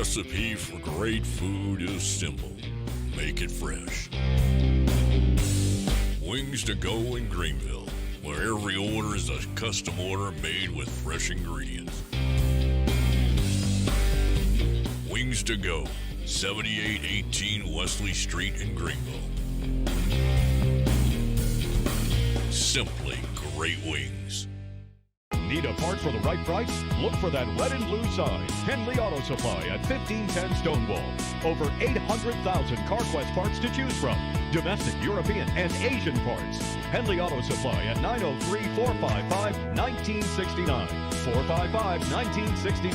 recipe for great food is simple. Make it fresh. Wings to go in Greenville, where every order is a custom order made with fresh ingredients. Wings to go, 7818 Wesley Street in Greenville. Simply great wings. Need a part for the right price? Look for that red and blue sign. Henley Auto Supply at 1510 Stonewall. Over 800,000 CarQuest parts to choose from. Domestic, European, and Asian parts. Henley Auto Supply at 903-455-1969. 455-1969.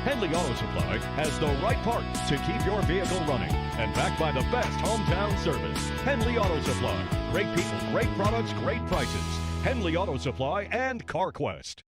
Henley Auto Supply has the right part to keep your vehicle running. And backed by the best hometown service. Henley Auto Supply. Great people, great products, great prices. Henley Auto Supply and CarQuest.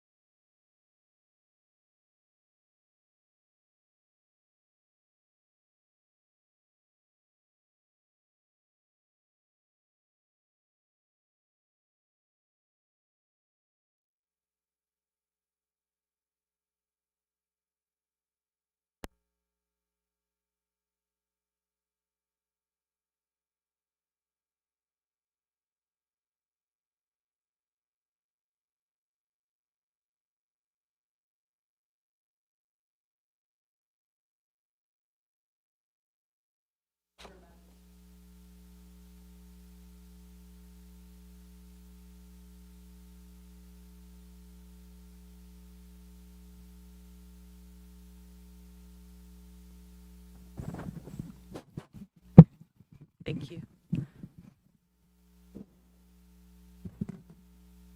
Thank you.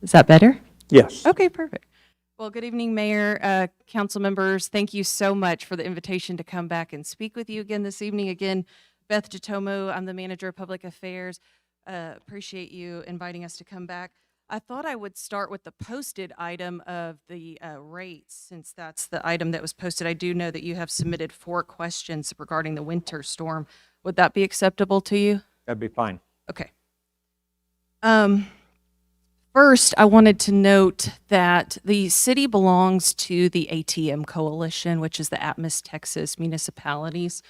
Is that better? Yes. Okay, perfect. Well, good evening, Mayor, council members. Thank you so much for the invitation to come back and speak with you again this evening. Again, Beth Jatomo, I'm the Manager of Public Affairs. Appreciate you inviting us to come back. I thought I would start with the posted item of the rates, since that's the item that was posted. I do know that you have submitted 4 questions regarding the winter storm. Would that be acceptable to you? That'd be fine. Okay. First, I wanted to note that the city belongs to the ATM Coalition, which is the Atmos Texas Municipalities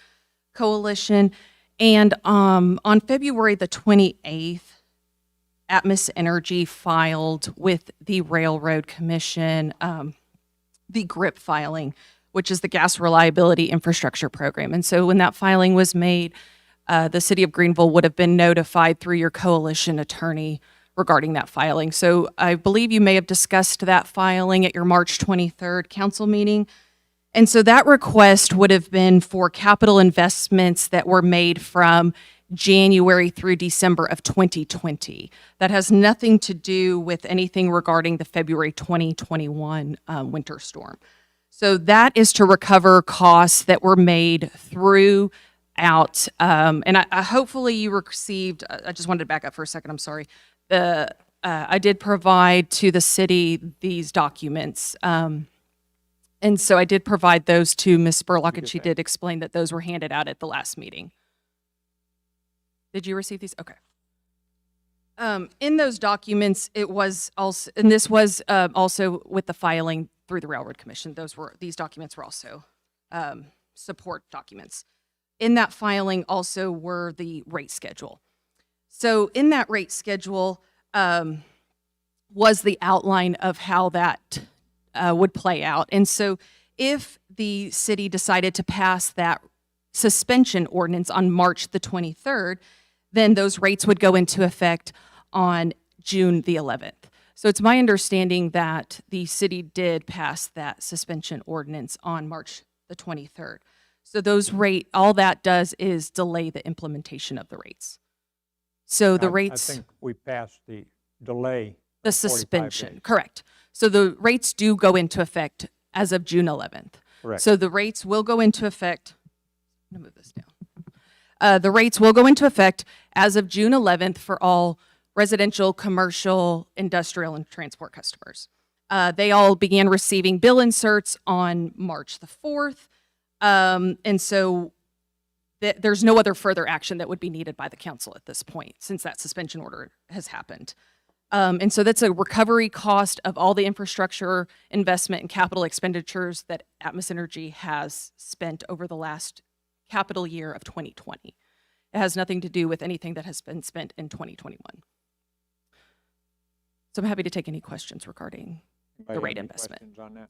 Coalition. And on February the 28th, Atmos Energy filed with the Railroad Commission the GRIP filing, which is the Gas Reliability Infrastructure Program. And so when that filing was made, the city of Greenville would have been notified through your coalition attorney regarding that filing. So I believe you may have discussed that filing at your March 23rd council meeting. And so that request would have been for capital investments that were made from January through December of 2020. That has nothing to do with anything regarding the February 2021 winter storm. So that is to recover costs that were made throughout, and I hopefully you received, I just wanted to back up for a second, I'm sorry. I did provide to the city these documents. And so I did provide those to Ms. Spurlock, and she did explain that those were handed out at the last meeting. Did you receive these? Okay. In those documents, it was also, and this was also with the filing through the Railroad Commission. These documents were also support documents. In that filing also were the rate schedule. So in that rate schedule was the outline of how that would play out. And so if the city decided to pass that suspension ordinance on March the 23rd, then those rates would go into effect on June the 11th. So it's my understanding that the city did pass that suspension ordinance on March the 23rd. So those all that does is delay the implementation of the rates. So the rates... I think we passed the delay. The suspension, correct. So the rates do go into effect as of June 11th. Correct. So the rates will go into effect... I'm going to move this down. The rates will go into effect as of June 11th for all residential, commercial, industrial, and transport customers. They all began receiving bill inserts on March the 4th. And so there's no other further action that would be needed by the council at this point, since that suspension order has happened. And so that's a recovery cost of all the infrastructure investment and capital expenditures that Atmos Energy has spent over the last capital year of 2020. It has nothing to do with anything that has been spent in 2021. So I'm happy to take any questions regarding the rate investment. Questions on that?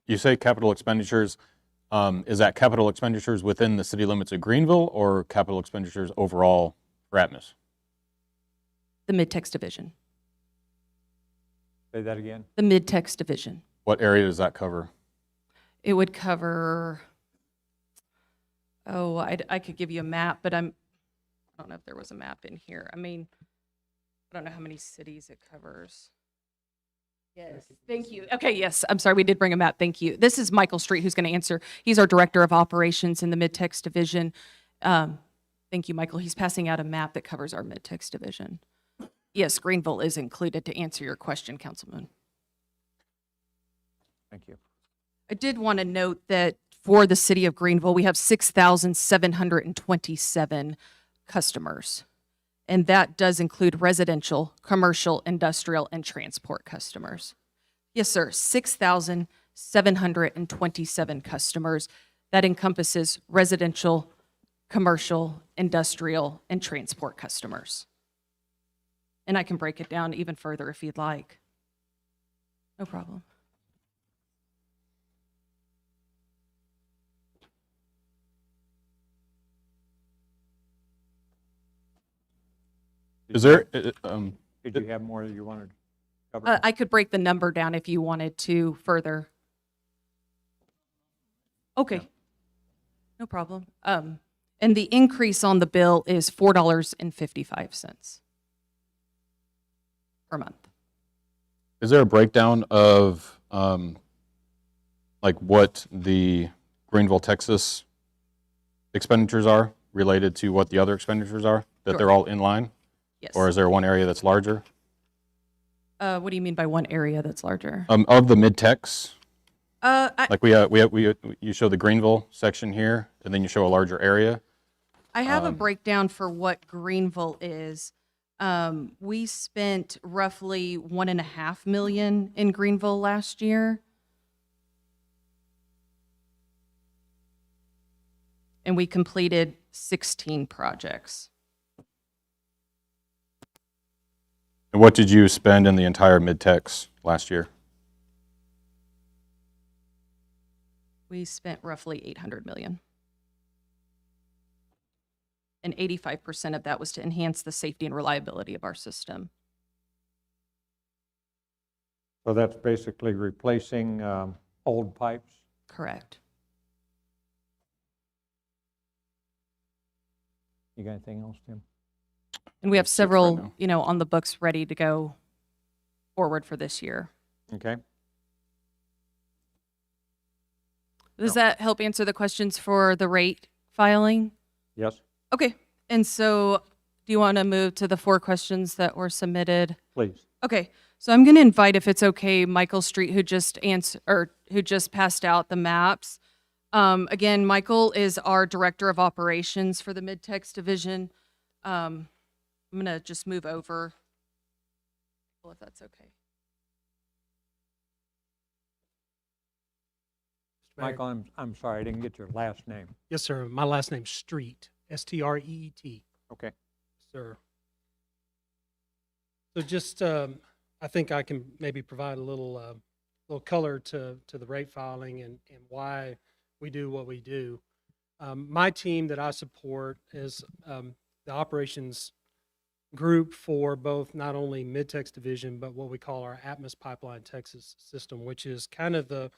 You say capital expenditures. Is that capital expenditures within the city limits of Greenville or capital expenditures overall for Atmos? The Mid-Tex Division. Say that again. The Mid-Tex Division. What area does that cover? It would cover, I could give you a map, but I don't know if there was a map in here. I mean, I don't know how many cities it covers. Yes, thank you. Okay, yes, I'm sorry, we did bring a map, thank you. This is Michael Street who's going to answer. He's our Director of Operations in the Mid-Tex Division. Thank you, Michael. He's passing out a map that covers our Mid-Tex Division. Yes, Greenville is included to answer your question, Councilman. Thank you. I did want to note that for the city of Greenville, we have 6,727 customers. And that does include residential, commercial, industrial, and transport customers. Yes, sir, 6,727 customers. That encompasses residential, commercial, industrial, and transport customers. And I can break it down even further if you'd like. No problem. Is there? Did you have more that you wanted to cover? I could break the number down if you wanted to further. Okay, no problem. And the increase on the bill is $4.55 per month. Is there a breakdown of like what the Greenville, Texas expenditures are related to what the other expenditures are? That they're all in line? Yes. Or is there one area that's larger? What do you mean by one area that's larger? Of the Mid-Tex? I Like you show the Greenville section here, and then you show a larger area. have a breakdown for what Greenville is. We spent roughly $1.5 million in Greenville last year. And we completed 16 projects. And what did you spend in the entire Mid-Tex last year? We spent roughly $800 million. And 85% of that was to enhance the safety and reliability of our system. So that's basically replacing old pipes? Correct. You got anything else, Tim? And we have That's it right several, now. on the books ready to go forward for this year. Okay. Does that help answer the questions for the rate filing? Yes, Okay. And so do you want to move to the 4 questions that were submitted? please. Okay. So I'm going to invite, if it's okay, Michael Street, who just passed out the maps. Again, Michael is our Director of Operations for the Mid-Tex Division. I'm going to just move over, if that's okay. Michael, I'm sorry, I didn't get your last name. Yes, sir. My last name's Street, S-T-R-E-E-T, Okay. sir. So just, I think I can maybe provide a little color to the rate filing and why we do what we do. My team that I support is the operations group for both not only Mid-Tex Division, but what we call our Atmos Pipeline Texas system, which is kind of the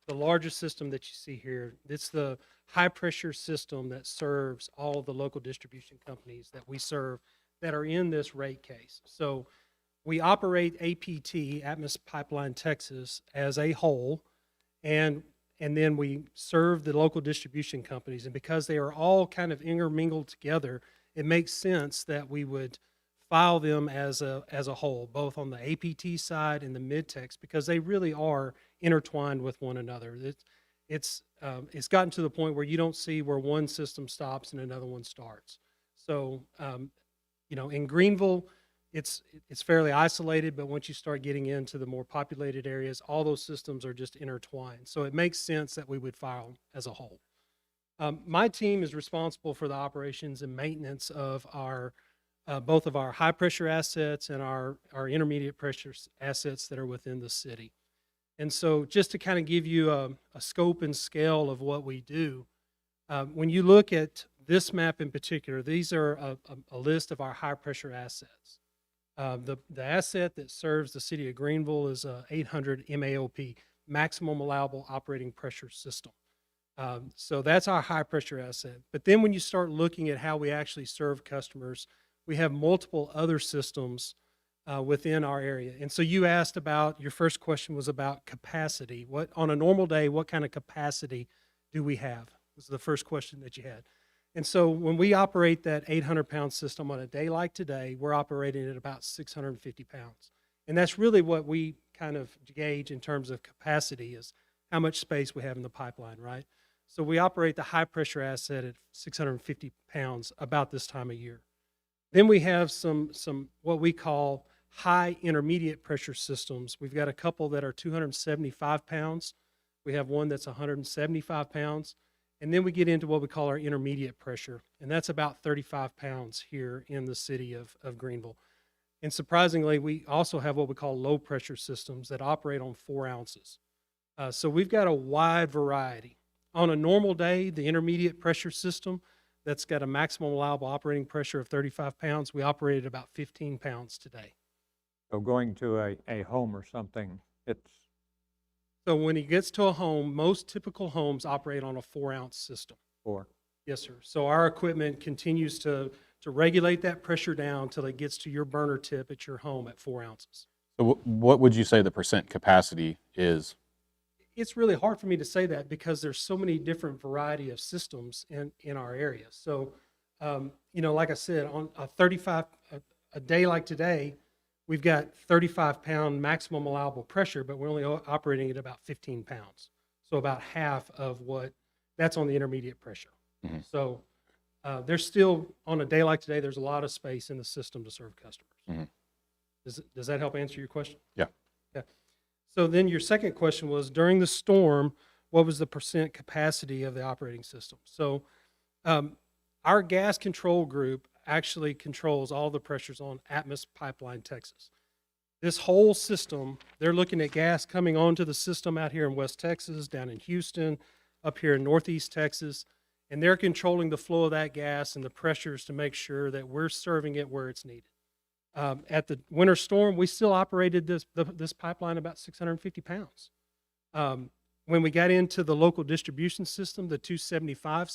largest system that you see here. It's the high pressure system that serves all of the local distribution companies that we serve that are in this rate case. So we operate APT, Atmos Pipeline Texas, as a whole, and then we serve the local distribution companies. And because they are all kind of intermingled together, it makes sense that we would file them as a whole, both on the APT side and the Mid-Tex, because they really are intertwined with one another. It's gotten to the point where you don't see where one system stops and another one starts. So, in Greenville, it's fairly isolated, but once you start getting into the more populated areas, all those systems are just intertwined. So it makes sense that we would file as a whole. My team is responsible for the operations and maintenance of our both of our high pressure assets and our intermediate pressure assets that are within the city. And so just to kind of give you a scope and scale of what we do, when you look at this map in particular, these are a list of our high pressure assets. The asset that serves the city of Greenville is a 800 MAOP, maximum allowable operating pressure system. So that's our high pressure asset. But then when you start looking at how we actually serve customers, we have multiple other systems within our area. And so you asked about, your first question was about capacity. What, on a normal day, what kind of capacity do we have? Was the first question that you had. And so when we operate that 800-pound system on a day like today, we're operating at about 650 pounds. And that's really what we kind of gauge in terms of capacity, is how much space we have in the pipeline, right? So we operate the high pressure asset at 650 pounds about this time of year. Then we have some what we call high intermediate pressure systems. We've got a couple that are 275 pounds. We have one that's 175 pounds. And then we get into what we call our intermediate pressure, and that's about 35 pounds here in the city of Greenville. And surprisingly, we also have what we call low pressure systems that operate on 4 ounces. So we've got a wide variety. On a normal day, the intermediate pressure system that's got a maximum allowable operating pressure of 35 pounds, we operate at about 15 pounds today. So going to a home or something, it's So when he gets to a home, most typical homes operate on a 4-ounce system. 4. Yes, sir. So our equipment continues to regulate that pressure down until it gets to your burner tip at your home at 4 ounces. So what would you say the percent capacity is? It's really hard for me to say that because there's so many different variety of systems in our area. So, like I said, on a day like today, we've got 35-pound maximum allowable pressure, but we're only operating at about 15 pounds. So about half of that's on the intermediate pressure. Mm-hmm. So there's still, on a day like today, there's a lot of space in the system to serve customers. Mm-hmm. Does that help answer your question? Yeah. Yeah. So then your second question was, during the storm, what was the percent capacity of the operating system? So our gas control group actually controls all the pressures on Atmos Pipeline, Texas. This whole system, they're looking at gas coming onto the system out here in West Texas, down in Houston, up here in Northeast Texas, and they're controlling the flow of that gas and the pressures to make sure that we're serving it where it's needed. At the winter storm, we still operated this pipeline about 650 pounds. When we got into the local distribution system, the 275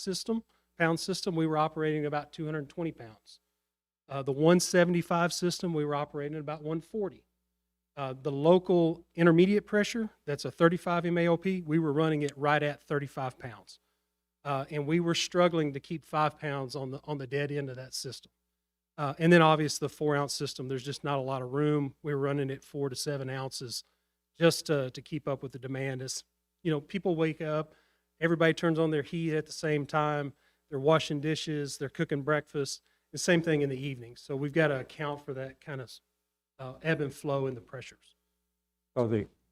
pound system, we were operating about 220 pounds. The 175 system, we were operating at about 140. The local intermediate pressure, that's a 35 MAOP, we were running it right at 35 pounds. And we were struggling to keep 5 pounds on the dead end of that system. And then obviously the 4-ounce system, there's just not a lot of room. We were running at 4 to 7 ounces just to keep up with the demand. As people wake up, everybody turns on their heat at the same time. They're washing dishes, they're cooking breakfast. The same thing in the evening. So we've got to account for that kind of ebb and flow in the pressures. So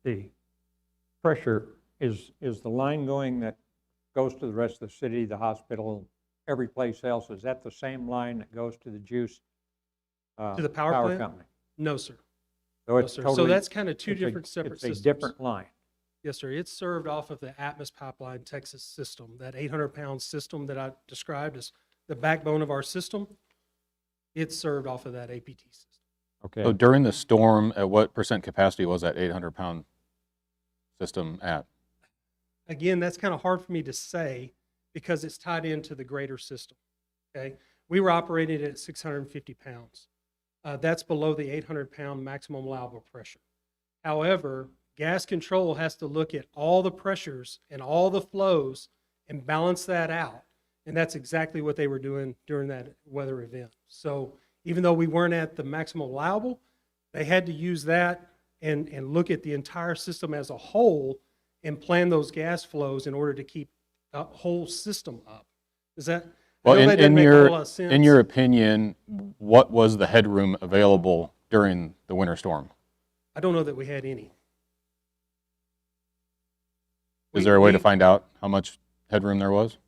the pressure is the line going that goes to the rest of the city, the hospital, every place else. Is that the same line that goes to the juice To the power plant? company? No, sir. So it's sir. totally, So that's kind of two different separate it's systems. a different line. Yes, sir. It's served off of the Atmos Pipeline, Texas system. That 800-pound system that I described as the backbone of our system, it's served off of that APT system. Okay. So during the storm, at what percent capacity was that 800-pound system at? Again, that's kind of hard for me to say because it's tied into the greater system. Okay, we were operating at 650 pounds. That's below the 800-pound maximum allowable pressure. However, gas control has to look at all the pressures and all the flows and balance that out. And that's exactly what they were doing during that weather event. So even though we weren't at the maximum allowable, they had to use that and look at the entire system as a whole and plan those gas flows in order to keep the whole system up. Is that, Well, I know that doesn't make a whole lot of sense. in your opinion, what was the headroom available during the winter storm? I don't know that we had any. Is there a way to We- find out how much headroom there was?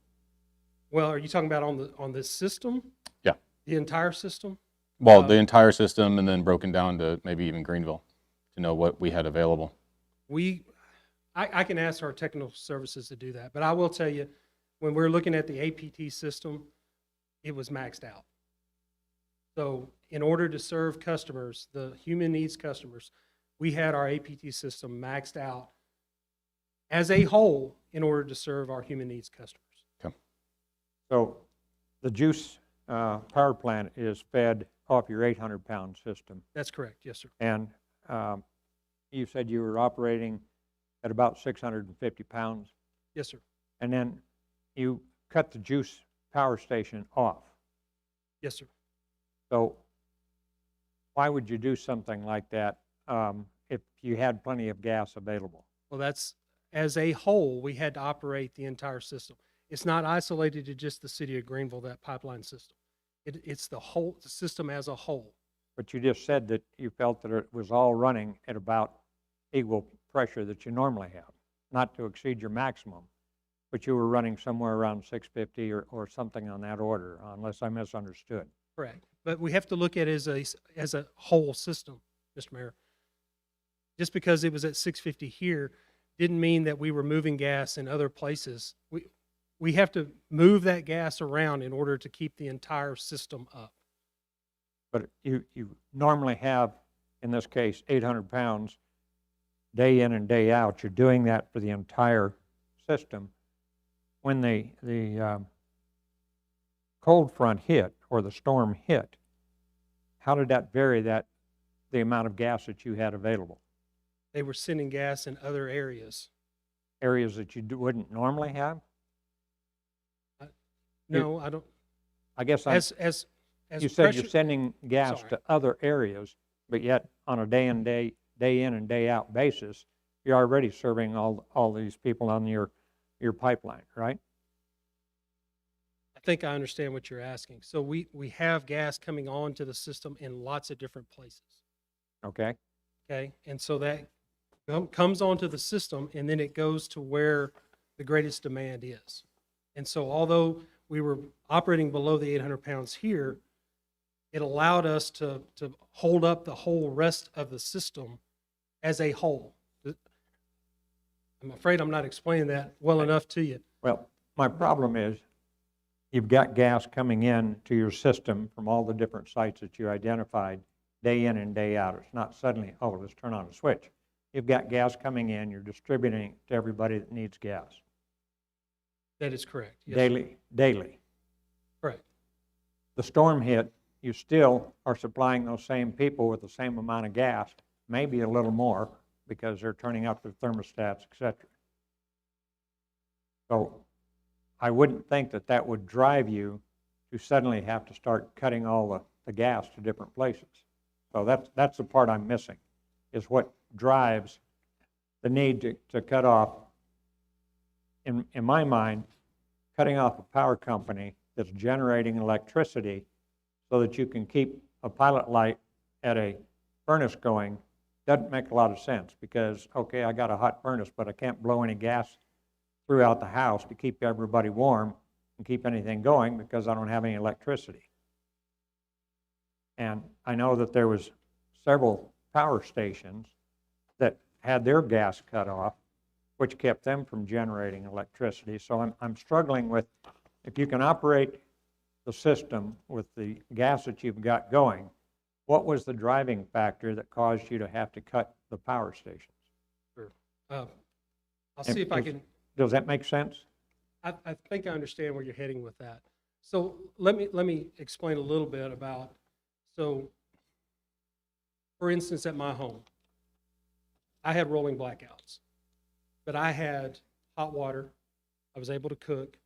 Well, are you talking about on this system? Yeah. The entire system? Well, the entire system and then broken down to maybe even Greenville to know what we had available. I can ask our technical services to do that, but I will tell you, when we're looking at the APT system, it was maxed out. So in order to serve customers, the human needs customers, we had our APT system maxed out as a whole in order to serve our human needs customers. So the juice power plant is fed off your 800-pound system. That's correct. Yes, sir. And you said you were operating at about 650 pounds. Yes, sir. And then you cut the juice power station off. Yes, sir. So why would you do something like that if you had plenty of gas available? Well, that's, as a whole, we had to operate the entire system. It's not isolated to just the city of Greenville, that pipeline system. It's the system as a whole. But you just said that you felt that it was all running at about equal pressure that you normally have, not to exceed your maximum, but you were running somewhere around 650 or something on that order, unless I misunderstood. Correct. But we have to look at it as a whole system, Mr. Mayor. Just because it was at 650 here didn't mean that we were moving gas in other places. We have to move that gas around in order to keep the entire system up. But you normally have, in this case, 800 pounds day in and day out. You're doing that for the entire system. When the cold front hit or the storm hit, how did that vary the amount of gas that you had available? They were sending gas in other areas. Areas that you wouldn't normally have? No, I don't. I guess As you said you're pressure- sending gas Sorry. to other areas, but yet on a day in and day out basis, you're already serving all these people on your pipeline, right? I think I understand what you're asking. So we have gas coming onto the system in lots of different places. Okay. Okay, and so that comes onto the system, and then it goes to where the greatest demand is. And so although we were operating below the 800 pounds here, it allowed us to hold up the whole rest of the system as a whole. I'm afraid I'm not explaining that well enough to you. Well, my problem is you've got gas coming in to your system from all the different sites that you identified day in and day out. It's not suddenly, oh, let's turn on a switch. You've got gas coming in, you're distributing it to everybody that needs gas. That is correct. Yes, sir. Daily. Correct. The storm hit, you still are supplying those same people with the same amount of gas, maybe a little more, because they're turning up their thermostats, et cetera. So I wouldn't think that would drive you to suddenly have to start cutting all the gas to different places. So that's the part I'm missing, is what drives the need to cut off, in my mind, cutting off a power company that's generating electricity so that you can keep a pilot light at a furnace going doesn't make a lot of sense, because, okay, I got a hot furnace, but I can't blow any gas throughout the house to keep everybody warm and keep anything going because I don't have any electricity. And I know that there was several power stations that had their gas cut off, which kept them from generating electricity. So I'm struggling with, if you can operate the system with the gas that you've got going, what was the driving factor that caused you to have to cut the power stations? Sure. I'll see if I can. Does that make sense? I think I understand where you're heading with that. So let me explain a little bit about, so for instance, at my home, I had rolling blackouts, but I had hot water. I was able to cook.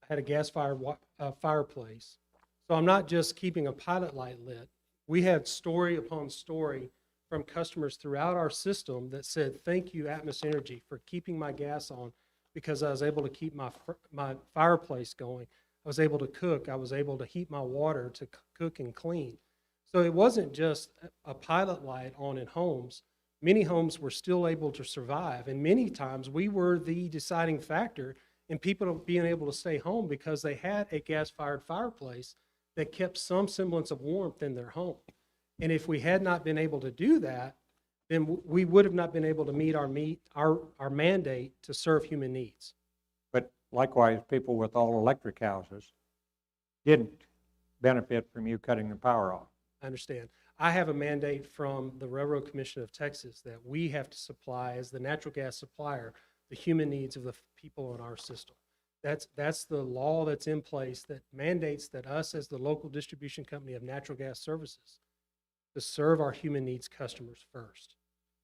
I had a gas-fired fireplace. So I'm not just keeping a pilot light lit. We had story upon story from customers throughout our system that said, thank you, Atmos Energy, for keeping my gas on, because I was able to keep my fireplace going. I was able to cook. I was able to heat my water to cook and clean. So it wasn't just a pilot light on in homes. Many homes were still able to survive, and many times we were the deciding factor in people being able to stay home because they had a gas-fired fireplace that kept some semblance of warmth in their home. And if we had not been able to do that, then we would have not been able to meet our mandate to serve human needs. But likewise, people with all electric houses didn't benefit from you cutting the power off. I understand. I have a mandate from the Railroad Commission of Texas that we have to supply, as the natural gas supplier, the human needs of the people in our system. That's the law that's in place that mandates that us, as the local distribution company of natural gas services, to serve our human needs customers first.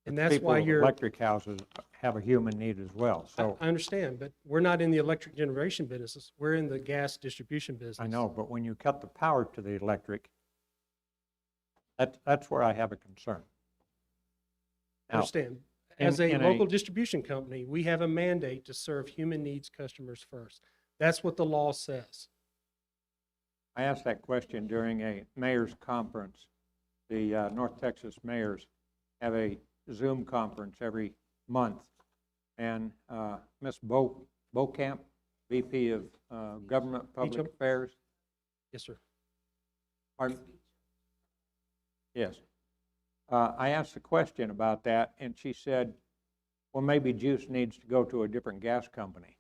And that's People why with you're, electric houses have a human need as well. So I understand, but we're not in the electric generation business. We're in the gas distribution business. I know, but when you cut the power to the electric, that's where I have a concern. I Now, understand. As a in local distribution company, we have a mandate to serve human needs customers first. That's what the law says. I asked that question during a mayor's conference. The North Texas mayors have a Zoom conference every month, and Ms. Beaucamp, VP of Government Public Beecham? Affairs, Yes, sir. pardon? Yes. I asked a question about that, and she said, well, maybe Juice needs to go to a different gas company.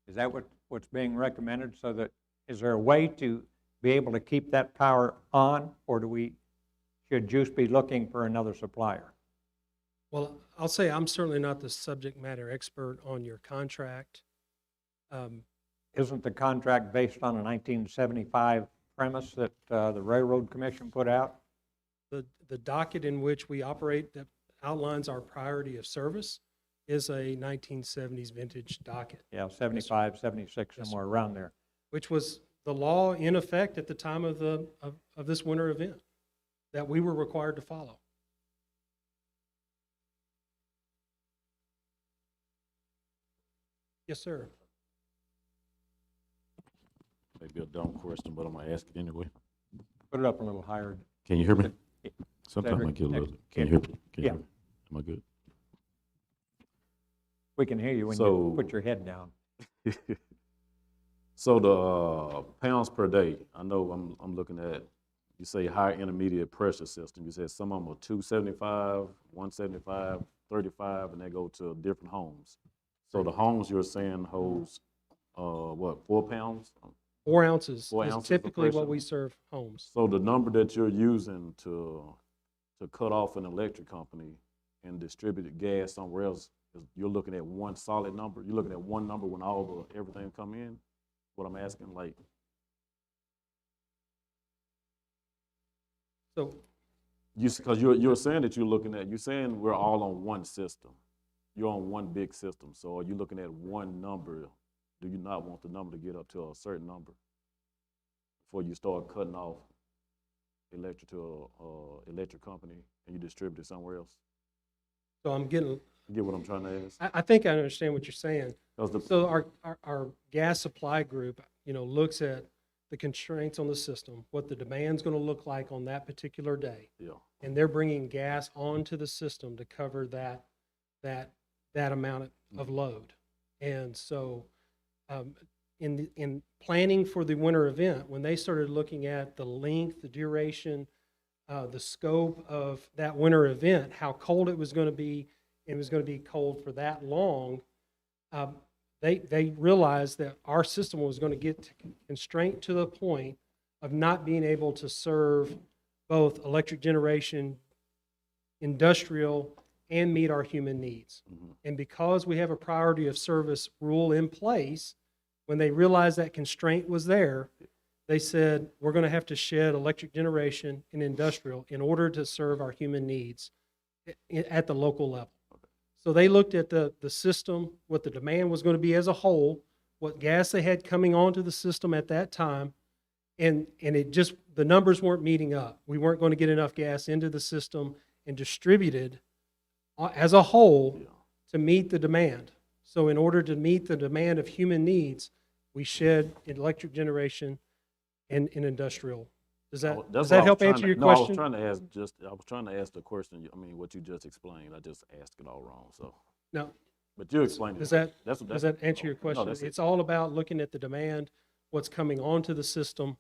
Is that what's being recommended? So that, is there a way to be able to keep that power on, or should Juice be looking for another supplier? Well, I'll say I'm certainly not the subject matter expert on your contract. Isn't the contract based on a 1975 premise that the Railroad Commission put out? The docket in which we operate that outlines our priority of service is a 1970s vintage docket, Yeah, 75, 76, Yes, somewhere around there. which was the law in effect at the time of this winter event that we were required to follow. Yes, sir. Maybe a dumb question, but I'm gonna ask it anyway. Put it up a little higher. Can you hear me? Sometimes I Cedric, get a little, next- can you hear me? Can you Yeah. hear me? Am I good? We can hear you when you So- put your head down. So the pounds per day, I know I'm looking at, you say high intermediate pressure system. You said some of them are 275, 175, 35, and they go to different homes. So the homes you're saying holds, what, 4 pounds? 4 ounces 4 is ounces of typically what pressure. we serve homes. So the number that you're using to cut off an electric company and distribute the gas somewhere else, you're looking at one solid number? You're looking at one number when all the everything come in? What I'm asking, like, So because you're saying that you're saying we're all on one system. You're on one big system. So are you looking at one number? Do you not want the number to get up to a certain number before you start cutting off electric to a electric company and you distribute it somewhere else? I'm getting, You get what I'm trying to ask? I think I understand what you're saying. 'Cause the- So our gas supply group, looks at the constraints on the system, what the demand's going to look like on that particular day. yeah. And they're bringing gas onto the system to cover that amount of load. And so in planning for the winter event, when they started looking at the length, the duration, the scope of that winter event, how cold it was going to be, it was going to be cold for that long, they realized that our system was going to get constrained to the point of not being able to serve both electric generation, industrial, and meet our human needs. And because we have a priority of service rule in place, when they realized that constraint was there, they said, we're going to have to shed electric generation and industrial in order to serve our human needs at the local level. So they looked at the system, what the demand was going to be as a whole, what gas they had coming onto the system at that time, and it just, the numbers weren't meeting up. We weren't going to get enough gas into the system and distributed as a whole to meet the demand. So in order to meet the demand of human needs, we shed electric generation and industrial Does that, That's does what I that was help trying answer to- your no, I was question? trying to ask the question, I mean, what you just explained, I just asked it all wrong, so. No. But you explained it. Does that, That's- does that's- that answer your no, question? that's it. It's all about looking at the demand, what's coming onto the system,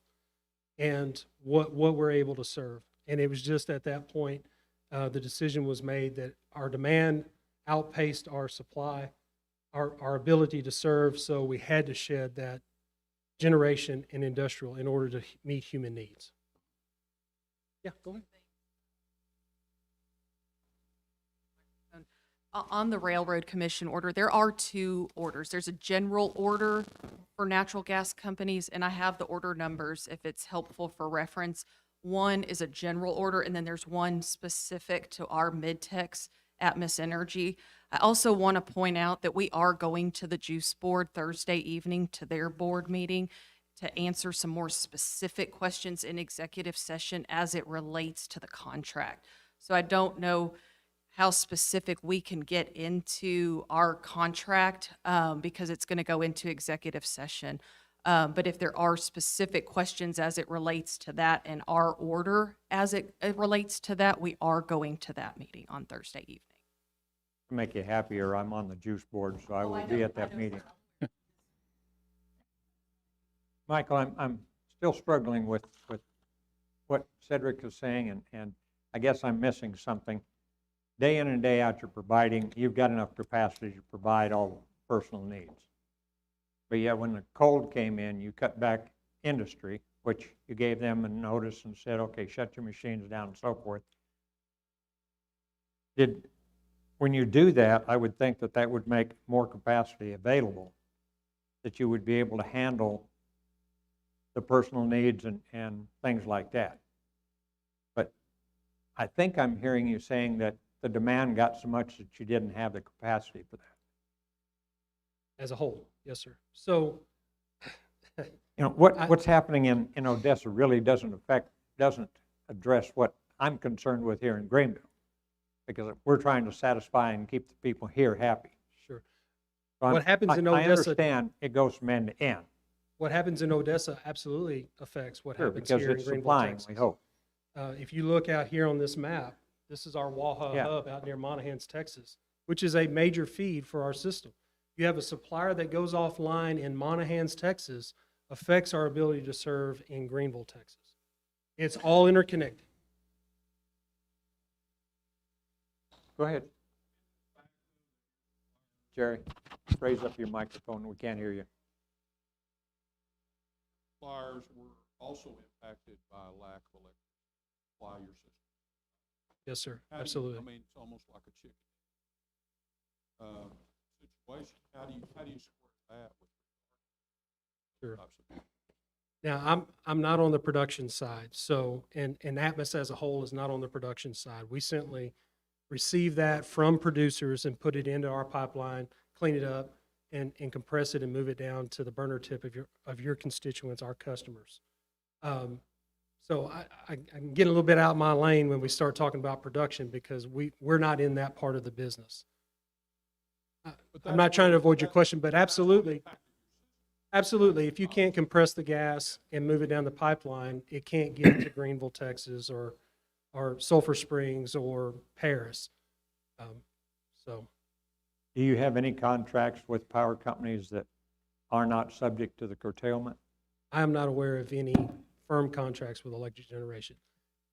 and what we're able to serve. And it was just at that point, the decision was made that our demand outpaced our supply, our ability to serve, so we had to shed that generation and industrial in order to meet human needs. Yeah, go ahead. On the Railroad Commission order, there are two orders. There's a general order for natural gas companies, and I have the order numbers if it's helpful for reference. One is a general order, and then there's one specific to our Mid-Tex Atmos Energy. I also want to point out that we are going to the Juice Board Thursday evening to their board meeting to answer some more specific questions in executive session as it relates to the contract. So I don't know how specific we can get into our contract because it's going to go into executive session. But if there are specific questions as it relates to that and our order as it relates to that, we are going to that meeting on Thursday evening. To make you happier, I'm on the juice board, so I will be at that meeting. Michael, I'm still struggling with what Cedric is saying, and I guess I'm missing something. Day in and day out, you've got enough capacity to provide all personal needs. But yet, when the cold came in, you cut back industry, which you gave them a notice and said, okay, shut your machines down and so forth. When you do that, I would think that would make more capacity available, that you would be able to handle the personal needs and things like that. But I think I'm hearing you saying that the demand got so much that you didn't have the capacity for that. As a whole, yes, sir. So, What's happening in Odessa really doesn't address what I'm concerned with here in Greenville, because we're trying to satisfy and keep the people here happy. sure. So What happens in I Odessa- understand it goes from end to end. What happens in Odessa absolutely affects what Sure, happens because here in it's Greenville, supplying, Texas. we hope. If you look out here on this map, this is our Waha Yeah. hub out near Monahans, Texas, which is a major feed for our system. You have a supplier that goes offline in Monahans, Texas, affects our ability to serve in Greenville, Texas. It's all interconnected. Go ahead. Jerry, raise up your microphone, we can't hear you. Suppliers were also impacted by a lack of electric supply your system. Yes, sir, How do you- absolutely. I mean, it's almost like a chicken situation. How do you square that with Sure. types of people? Now, I'm not on the production side, so, and Atmos as a whole is not on the production side. We simply receive that from producers and put it into our pipeline, clean it up, and compress it and move it down to the burner tip of your constituents, our customers. So I'm getting a little bit out of my lane when we start talking about production because we're not in that part of the business. I'm not trying to avoid your question, but absolutely. Absolutely. If you can't compress the gas and move it down the pipeline, it can't get to Greenville, Texas, or Sulphur Springs or Paris. So, Do you have any contracts with power companies that are not subject to the curtailment? I am not aware of any firm contracts with electric generation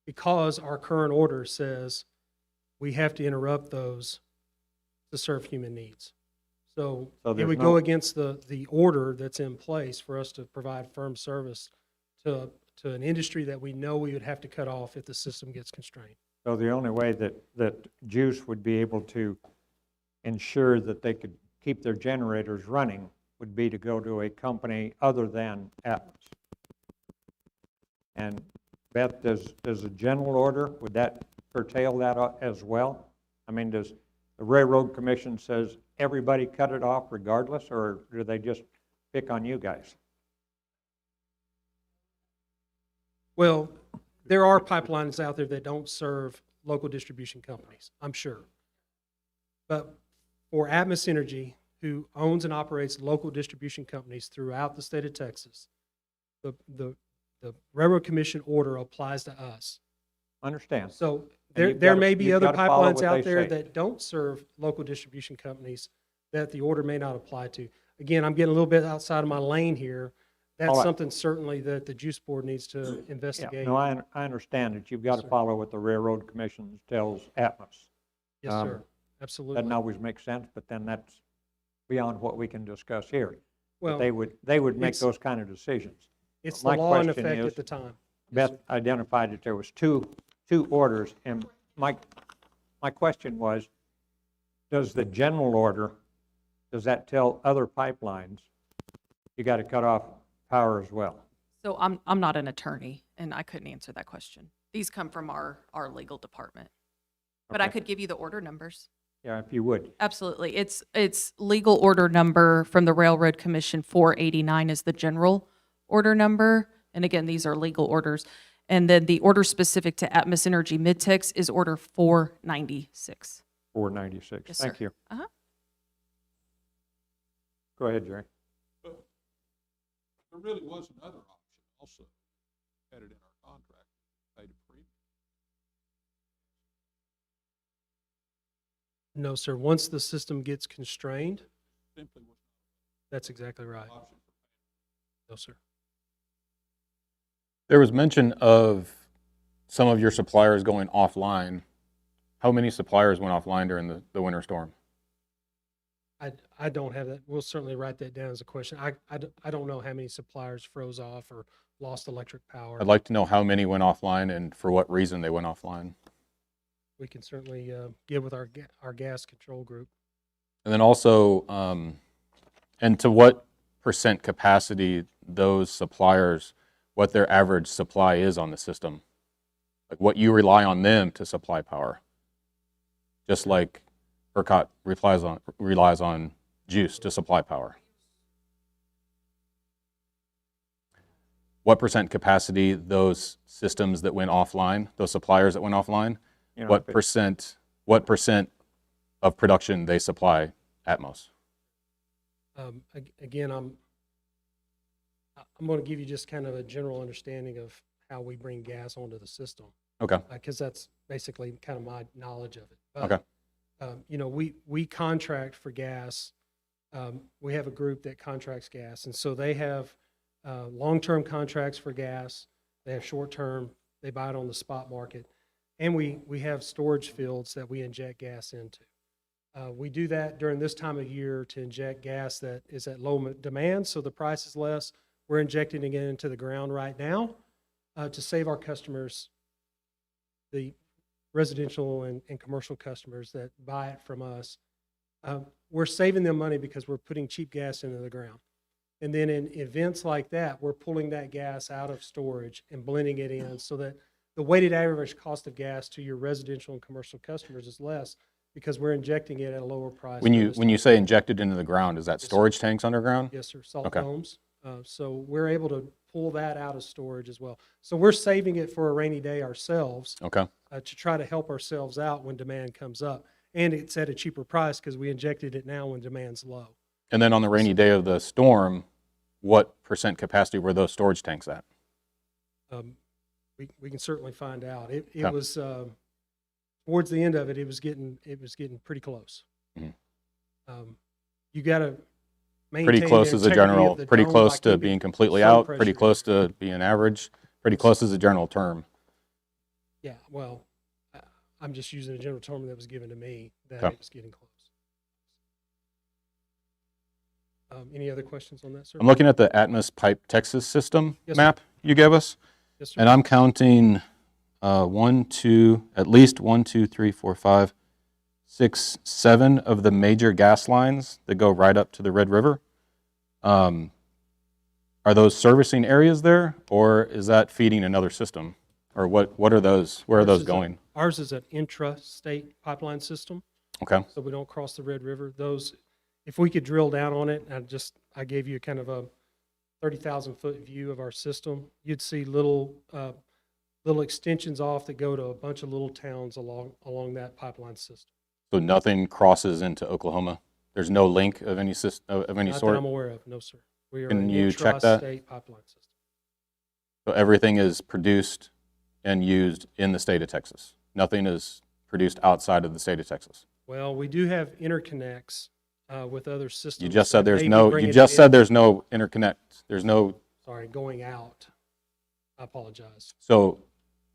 because our current order says we have to interrupt those to serve human needs. So So it there's would no- go against the order that's in place for us to provide firm service to an industry that we know we would have to cut off if the system gets constrained. So the only way that Juice would be able to ensure that they could keep their generators running would be to go to a company other than Atmos. And Beth, does a general order, would that curtail that as well? I mean, does the Railroad Commission says everybody cut it off regardless, or do they just pick on you guys? Well, there are pipelines out there that don't serve local distribution companies, I'm sure. But for Atmos Energy, who owns and operates local distribution companies throughout the state of Texas, the The Railroad Commission order applies to us. Understand. So And there may be you've other gotta follow pipelines what out they there say. that don't serve local distribution companies that the order may not apply to. Again, I'm getting a little bit outside of my lane here. That's All right. something certainly that the juice board needs to Yeah, investigate. no, I understand that you've got to Sir. follow what the Railroad Commission tells Atmos. Yes, Um, sir. Absolutely. Doesn't always make sense, but then that's beyond what we can discuss here. But Well, they would make it's- those kind of decisions. it's my the law in question effect is- at the time. Beth identified that there was two orders, and my question was, does the general order, does that tell other pipelines, you got to cut off power as well? So I'm not an attorney, and I couldn't answer that question. These come from our legal department. But I Okay. could give you the order numbers. Yeah, if you would. Absolutely. It's legal order number from the Railroad Commission 489 is the general order number. And again, these are legal orders. And then the order specific to Atmos Energy Midtex is order 496. 496. Yes, Thank sir. you. Uh-huh. Go ahead, Jerry. There really was another option also, had it in our contract, paid a premium. No, sir. Once the system gets constrained, Simply was that's exactly right. not an option for No, sir. There was mention of some of your suppliers going offline. How many suppliers went offline during the winter storm? I don't have that. We'll certainly write that down as a question. I don't know how many suppliers froze off or lost electric power. I'd like to know how many went offline and for what reason they went offline. We can certainly get with our gas control group. And then also, and to what percent capacity those suppliers, what their average supply is on the system? Like what you rely on them to supply power. Just like ERCOT relies on juice to supply power. What percent capacity those systems that went offline, those suppliers that went offline, You know, what if it- percent of production they supply Atmos? Again, I'm going to give you just kind of a general understanding of how we bring gas onto the system, Okay, because that's basically kind of my knowledge of it. okay, You know, we contract for gas. We have a group that contracts gas, and so they have long-term contracts for gas. They have short-term. They buy it on the spot market, and we have storage fields that we inject gas into. We do that during this time of year to inject gas that is at low demand, so the price is less. We're injecting it into the ground right now to save our customers, the residential and commercial customers that buy it from us. We're saving them money because we're putting cheap gas into the ground. And then in events like that, we're pulling that gas out of storage and blending it in so that the weighted average cost of gas to your residential and commercial customers is less because we're injecting it at a lower price. when during you this when you time. say injected into the ground, is that Yes, sir. storage tanks underground? Yes, sir, salt Okay. domes. So we're able to pull that out of storage as well. So we're saving it for a rainy day ourselves Okay, to try to help ourselves out when demand comes up. And it's at a cheaper price because we injected it now when demand's low. and then on the rainy day of the storm, what percent capacity were those storage tanks at? We can certainly find out. It Okay. was towards the end of it, it was getting pretty close. Mhm. You got to maintain Pretty close the as a integrity general, of the pretty dome close by to keeping being completely sun out, pretty pressure close to being average, pretty close as a general term. Yeah, well, I'm just using a general term that was given to me that Okay. it was getting close. Any other questions on that, sir? I'm looking at the Atmos Pipe Texas system Yes, sir. map you gave us, Yes, sir. and I'm counting at least 1, 2, 3, 4, 5, 6, 7 of the major gas lines that go right up to the Red River. Are those servicing areas there, or is that feeding another system? Or what are those? Where are those going? Ours is an intrastate pipeline system, Okay, so we don't cross the Red River. Those, if we could drill down on it, I gave you kind of a 30,000-foot view of our system. You'd see little extensions off that go to a bunch of little towns along that pipeline system. so nothing crosses into Oklahoma. There's no link of any of any Not that sort. I'm aware of, no, sir. We are Can an you check that? intrastate pipeline system. So everything is produced and used in the state of Texas. Nothing is produced outside of the state of Texas. Well, we do have interconnects with other systems. You just said that there's may be no, you bringing just it said in. there's no interconnect. There's no, Sorry, going out. I apologize. so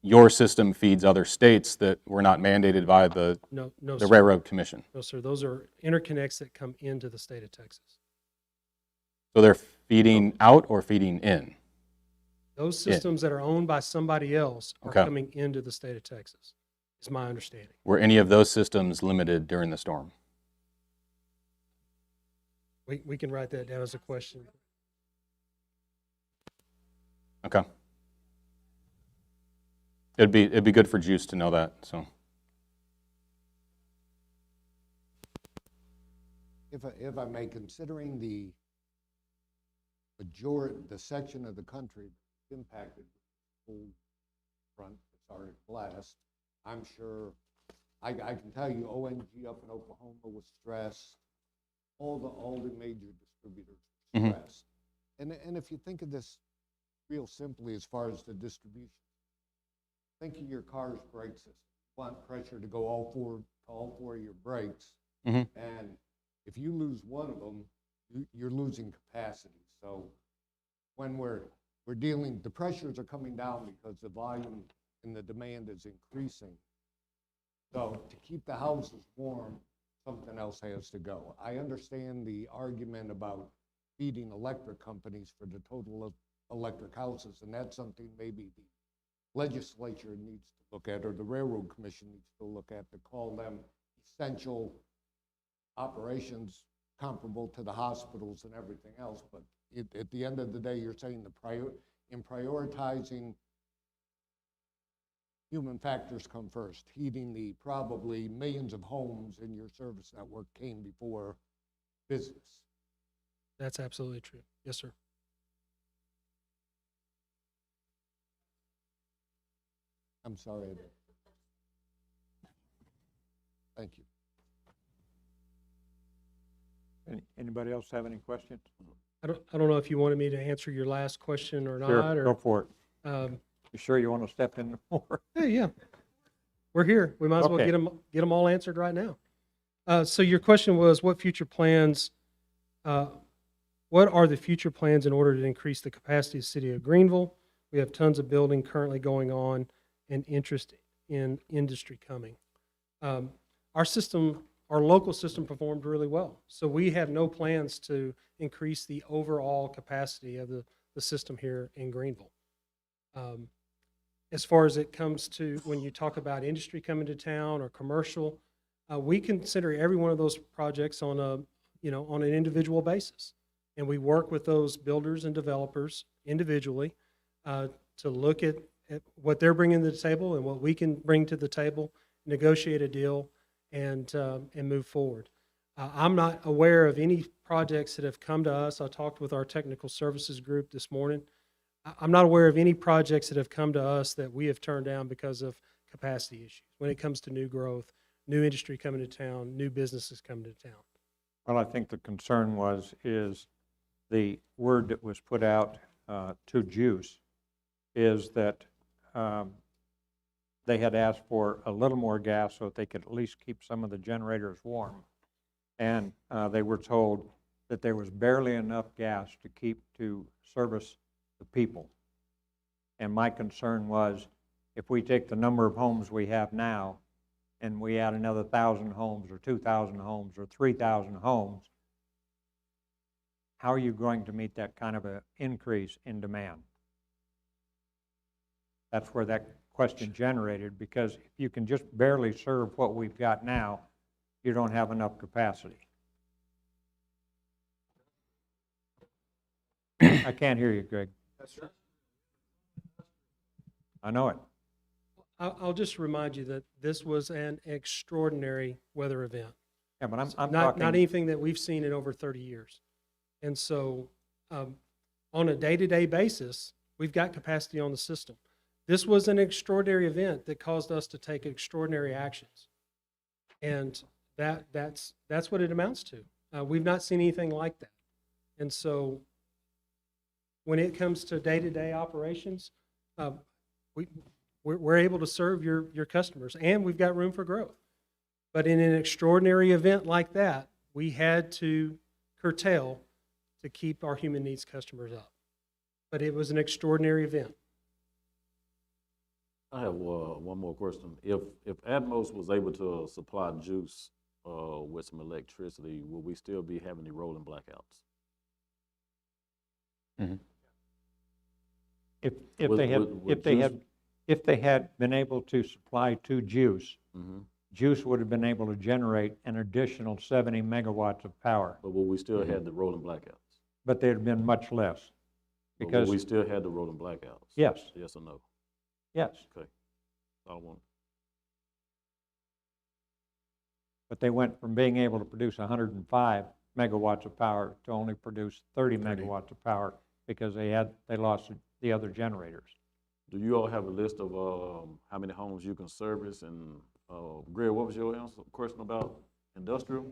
your system feeds other states that were not mandated by the No, the sir. Railroad Commission. No, sir. Those are interconnects that come into the state of Texas. So they're feeding out or feeding in? Those systems that are owned by somebody else are Okay. coming into the state of Texas, is my understanding. Were any of those systems limited during the storm? We can write that down as a question. Okay. It'd be good for Juice to know that, so. If I may, considering the section of the country impacted cold front, as far as blast, I'm sure, I can tell you ONG up in Oklahoma was stressed. All the major distributors were Mhm. stressed. And if you think of this real simply as far as the distribution, think of your car's brake system. You want pressure to go all four of your brakes. Mhm. And if you lose one of them, you're losing capacity. So when we're dealing, the pressures are coming down because the volume and the demand is increasing. So to keep the houses warm, something else has to go. I understand the argument about feeding electric companies for the total of electric houses, and that's something maybe the legislature needs to look at, or the Railroad Commission needs to look at, to call them essential operations comparable to the hospitals and everything else. But at the end of the day, you're saying in prioritizing, human factors come first. Heating the probably millions of homes in your service network came before business. That's absolutely true. Yes, sir. I'm sorry. Thank you. Anybody else have any questions? I don't know if you wanted me to answer your last question or Sure, not, go or, for it. um, You sure you want to step in more? hey, yeah. We're here. We might as well Okay. get them all answered right now. So your question was, what are the future plans in order to increase the capacity of the city of Greenville? We have tons of building currently going on and interest in industry coming. Our local system performed really well. So we have no plans to increase the overall capacity of the system here in Greenville. As far as it comes to when you talk about industry coming to town or commercial, we consider every one of those projects on an individual basis. And we work with those builders and developers individually to look at what they're bringing to the table and what we can bring to the table, negotiate a deal, and move forward. I'm not aware of any projects that have come to us. I talked with our technical services group this morning. I'm not aware of any projects that have come to us that we have turned down because of capacity issues when it comes to new growth, new industry coming to town, new businesses coming to town. Well, I think the concern is the word that was put out to Juice is that they had asked for a little more gas so that they could at least keep some of the generators warm. And they were told that there was barely enough gas to service the people. And my concern was, if we take the number of homes we have now and we add another 1,000 homes or 2,000 homes or 3,000 homes, how are you going to meet that kind of an increase in demand? That's where that question generated, because if you can just barely serve what we've got now, you don't have enough capacity. I can't hear you, Greg. I know it. I'll just remind you that this was an extraordinary weather event. Yeah, but I'm Not talking. anything that we've seen in over 30 years. And so on a day-to-day basis, we've got capacity on the system. This was an extraordinary event that caused us to take extraordinary actions. And that's what it amounts to. We've not seen anything like that. And so when it comes to day-to-day operations, Um, we're able to serve your customers, and we've got room for growth. But in an extraordinary event like that, we had to curtail to keep our human needs customers up. But it was an extraordinary event. I have one more question. If Atmos was able to supply juice with some electricity, will we still be having the rolling blackouts? If Would- they had, would if they juice- had, if they had been able to supply to Juice, Mm-hmm. Juice would have been able to generate an additional 70 megawatts of power, But will we still have the rolling blackouts? but they'd have been much less. But will Because, we still have the rolling blackouts? yes, Yes or no? yes, Okay. I don't want. but they went from being able to produce 105 megawatts of power to only produce 30 megawatts of power because they lost the other generators. Do you all have a list of how many homes you can service? And Greg, what was your question about industrial?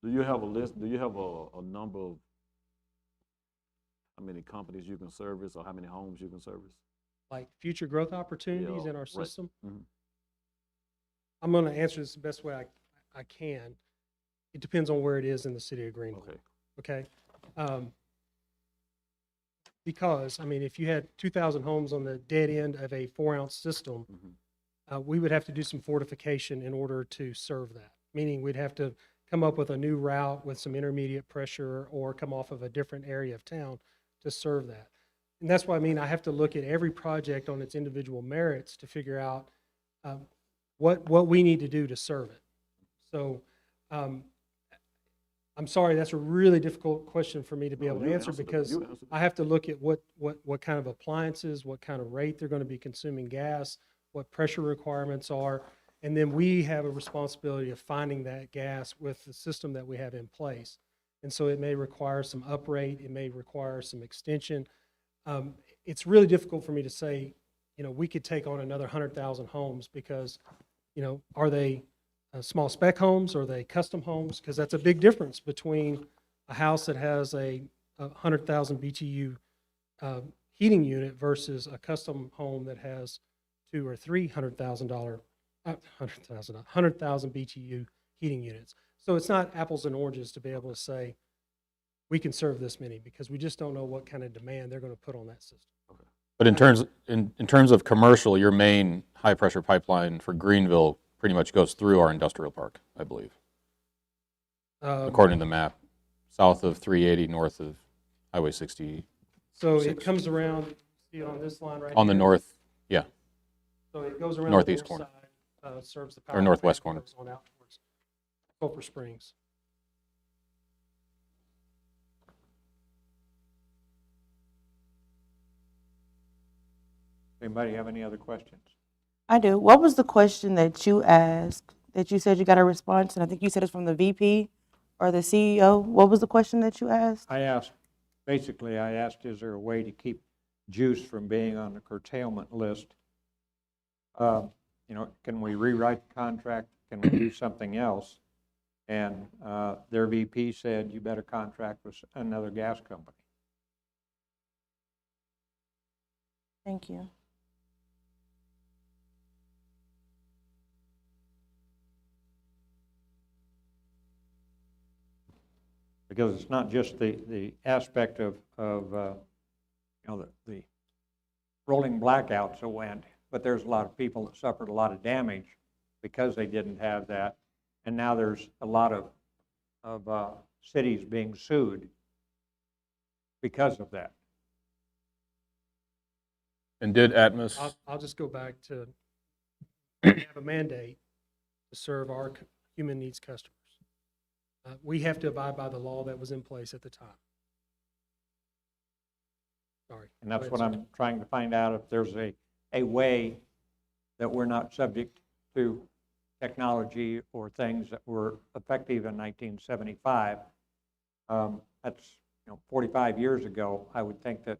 Do you have a list? Do you have a number of how many companies you can service or how many homes you can service? Like future growth opportunities Yeah, in our right. system. Mhm. I'm going to answer this the best way I can. It depends on where it is in the city of Greenville. Okay. Okay? Because, I mean, if you had 2,000 homes on the dead end of a 4-ounce system, we would have to do some fortification in order to serve that. Meaning we'd have to come up with a new route with some intermediate pressure or come off of a different area of town to serve that. And that's why I mean I have to look at every project on its individual merits to figure out what we need to do to serve it. So I'm sorry, that's a really difficult question for me to be able to you answer answered it. because You answered it. I have to look at what kind of appliances, what kind of rate they're going to be consuming gas, what pressure requirements are, and then we have a responsibility of finding that gas with the system that we have in place. And so it may require some uprate, it may require some extension. It's really difficult for me to say, you know, we could take on another 100,000 homes because, you know, are they small spec homes? Are they custom homes? Because that's a big difference between a house that has a 100,000 BTU heating unit versus a custom home that has $200,000 or $100,000 BTU heating units. So it's not apples and oranges to be able to say we can serve this many because we just don't know what kind of demand they're going to put on that system. But in terms of commercial, your main high pressure pipeline for Greenville pretty much goes through our industrial park, I believe, according to the map, south of 380, north of Highway 60, So it comes around, see it on this line right on the here? north, yeah, So it goes around northeast the north corner. side, serves the Or power. northwest plant, corner. goes on out towards Sulphur Springs. Anybody have any other questions? I do. What was the question that you asked that you said you got a response? And I think you said it's from the VP or the CEO. What was the question that you asked? I asked, is there a way to keep Juice from being on the curtailment list? You know, can we rewrite the contract? Can we do something else? And their VP said, you better contract with another gas company. Thank you. Because it's not just the aspect of you know, the rolling blackouts that went, but there's a lot of people that suffered a lot of damage because they didn't have that. And now there's a lot of cities being sued because of that. And did Atmos, I'll just go back to, we have a mandate to serve our human needs customers. We have to abide by the law that was in place at the time. Sorry. And that's Go what ahead, I'm trying to find out, if there's a way that we're not subject to technology or things that were effective in 1975. That's 45 years ago. I would think that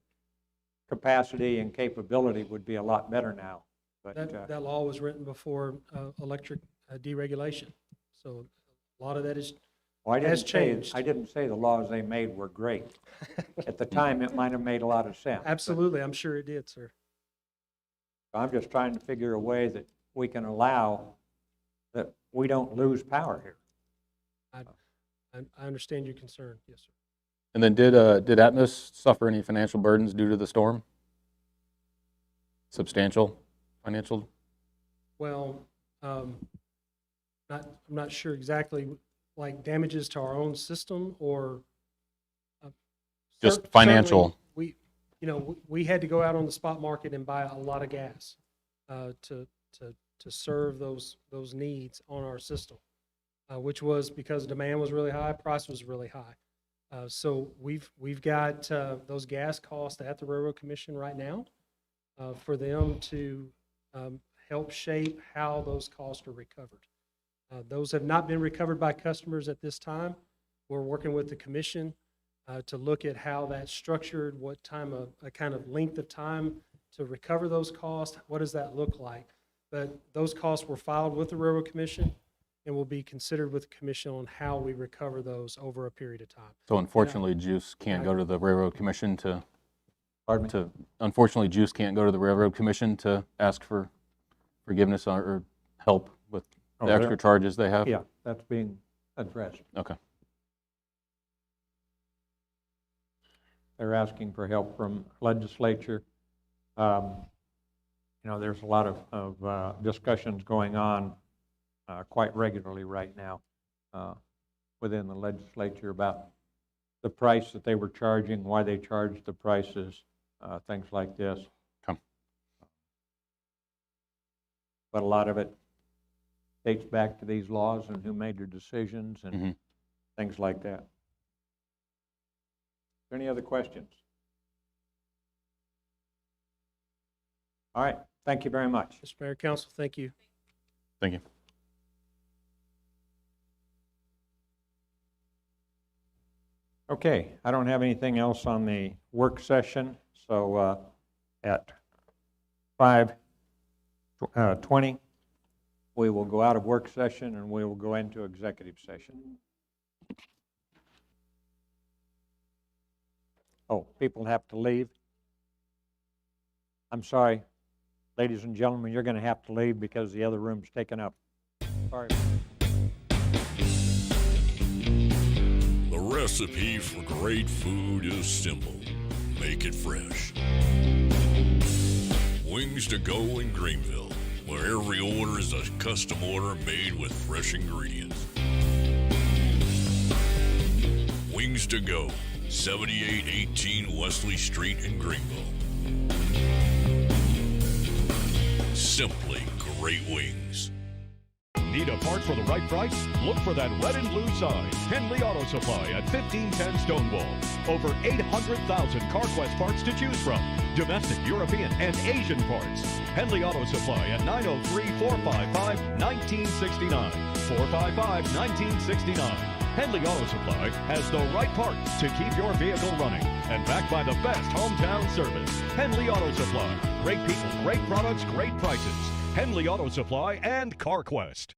capacity and capability would be a lot better now. But That law was written before electric deregulation. So a lot of that is, well, has changed. I didn't say the laws they made were great. At the time, it might have made a lot of sense. Absolutely, I'm sure it did, sir. So I'm just trying to figure a way that we can allow that we don't lose power here. I understand your concern, yes, sir. And then did Atmos suffer any financial burdens due to the storm? Substantial financial? Well, I'm not sure exactly, like damages to our own system or. Just financial. Certainly we had to go out on the spot market and buy a lot of gas to serve those needs on our system, which was because demand was really high, price was really high. So we've got those gas costs at the Railroad Commission right now for them to help shape how those costs are recovered. Those have not been recovered by customers at this time. We're working with the commission to look at how that's structured, what time a kind of length of time to recover those costs. What does that look like? But those costs were filed with the Railroad Commission and will be considered with the commission on how we recover those over a period of time. So unfortunately, Juice can't go to the Railroad Commission to. Pardon me? Unfortunately, Juice can't go to the Railroad Commission to ask for forgiveness or help with the Oh, extra charges they have? Yeah, that's being addressed. Okay. They're asking for help from legislature. There's a lot of discussions going on quite regularly right now within the legislature about the price that they were charging, why they charged the prices, things like this. Okay. But a lot of it dates back to these laws and who made their decisions and things like that. Are there any other questions? All right, thank you very much. Mr. Mayor, Council, thank you. Thank you. Okay, I don't have anything else on the work session, so at 5:20, we will go out of work session and we will go into executive session. Oh, people have to leave. I'm sorry, ladies and gentlemen, you're going to have to leave because the other room's taken up. Sorry. The recipe for great food is simple. Make it fresh. Wings to go in Greenville, where every order is a custom order made with fresh ingredients. Wings to go, 7818 Wesley Street in Greenville. Simply great wings. Need a part for the right price? Look for that red and blue sign. Henley Auto Supply at 1510 Stonewall. Over 800,000 CarQuest parts to choose from. Domestic, European, and Asian parts. Henley Auto Supply at 903-455-1969. 455-1969. Henley Auto Supply has the right parts to keep your vehicle running. And backed by the best hometown service. Henley Auto Supply. Great people, great products, great prices. Henley Auto Supply and CarQuest.